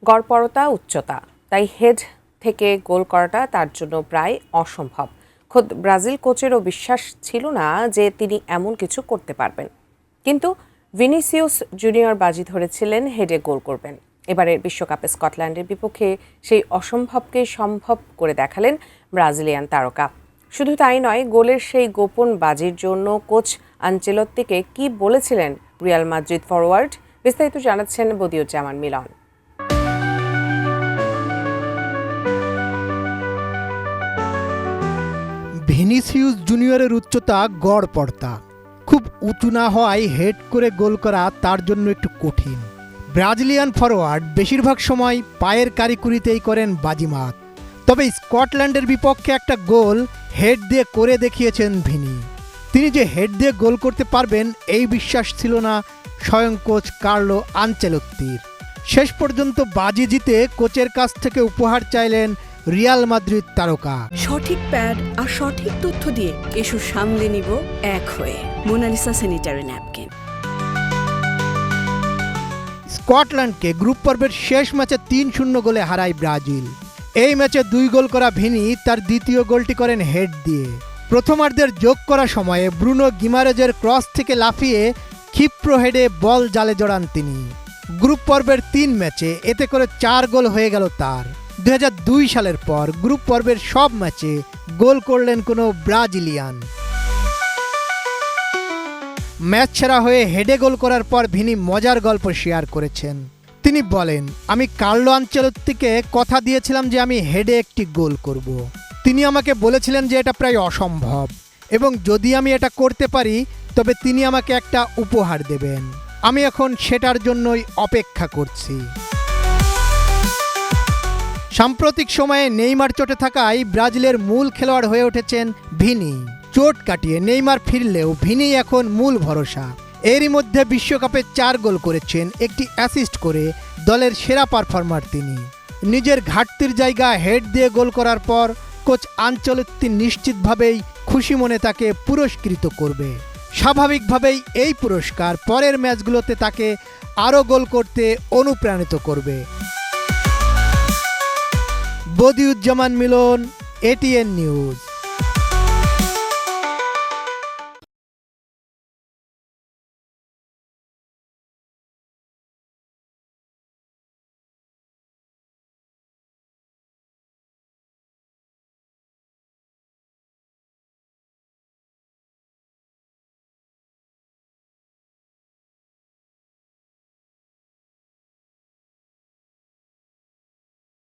গড়পড়তা উচ্চতা, তাই হেড থেকে গোল করাটা তার জন্য প্রায় অসম্ভব। খোদ ব্রাজিল কোচেরও বিশ্বাস ছিল না যে তিনি এমন কিছু করতে পারবেন। কিন্তু ভিনিসিয়াস জুনিয়র বাজি ধরেছিলেন হেডে গোল করবেন। এবারের বিশ্বকাপে স্কটল্যান্ডের বিপক্ষে সেই অসম্ভবকে সম্ভব করে দেখালেন ব্রাজিলিয়ান তারকা। শুধু তাই নয়, গোলের সেই গোপন বাজির জন্য কোচ আনচেলত্তিকে কি বলেছিলেন রিয়াল মাদ্রিদ ফরোয়ার্ড, বিস্তারিত জানাচ্ছেন বদিউজ্জামান মিলন। ভিনিসিয়াস জুনিয়রের উচ্চতা গড়পড়তা, খুব উঁচু না হওয়ায় হেড করে গোল করা তার জন্য একটু কঠিন। ব্রাজিলিয়ান ফরোয়ার্ড বেশিরভাগ সময় পায়ের কারিকুরিতেই করেন বাজিমাত। তবে স্কটল্যান্ডের বিপক্ষে একটা গোল হেড দিয়ে করে দেখিয়েছেন ভিনি। তিনি যে হেড দিয়ে গোল করতে পারবেন এই বিশ্বাস ছিল না স্বয়ং কোচ কার্লো আনচেলত্তির। শেষ পর্যন্ত বাজি জিতে কোচের কাছ থেকে উপহার চাইলেন রিয়াল মাদ্রিদ তারকা। সঠিক প্যাড আর সঠিক তথ্য দিয়ে এসব সামলে নিব এক হয়ে। Monalisa sanitary napkin. স্কটল্যান্ডকে গ্রুপ পর্বের শেষ ম্যাচে ৩-০ গোলে হারায় ব্রাজিল। এই ম্যাচে ২ গোল করা ভিনি তার দ্বিতীয় গোলটি করেন হেড দিয়ে। প্রথমার্ধের যোগ করা সময়ে ব্রুনো গিমারেজের ক্রস থেকে লাফিয়ে ক্ষিপ্র হেডে বল জালে জড়ান তিনি। গ্রুপ পর্বের ৩ ম্যাচে এতে করে ৪ গোল হয়ে গেল তার। ২০০২ সালের পর গ্রুপ পর্বের সব ম্যাচে গোল করলেন কোনো ব্রাজিলিয়ান। ম্যাচ সেরা হয়ে হেডে গোল করার পর ভিনি মজার গল্প শেয়ার করেছেন। তিনি বলেন, আমি কার্লো আনচেলত্তিকে কথা দিয়েছিলাম যে আমি হেডে একটি গোল করব। তিনি আমাকে বলেছিলেন যে এটা প্রায় অসম্ভব এবং যদি আমি এটা করতে পারি তবে তিনি আমাকে একটা উপহার দেবেন। আমি এখন সেটার জন্যই অপেক্ষা করছি। সাম্প্রতিক সময়ে নেইমার চোটে থাকায় ব্রাজিলের মূল খেলোয়াড় হয়ে উঠেছেন ভিনি। চোট কাটিয়ে নেইমার ফিরলেও ভিনি এখন মূল ভরসা। এরই মধ্যে বিশ্বকাপে ৪ গোল করেছেন, একটি অ্যাসিস্ট করে দলের সেরা পারফর্মার তিনি। নিজের ঘাটতির জায়গা হেড দিয়ে গোল করার পর কোচ আনচেলত্তি নিশ্চিতভাবেই খুশি মনে তাকে পুরস্কৃত করবে। স্বাভাবিকভাবেই এই পুরস্কার পরের ম্যাচগুলোতে তাকে আরও গোল করতে অনুপ্রাণিত করবে। বদিউজ্জামান মিলন, এটিএন নিউজ।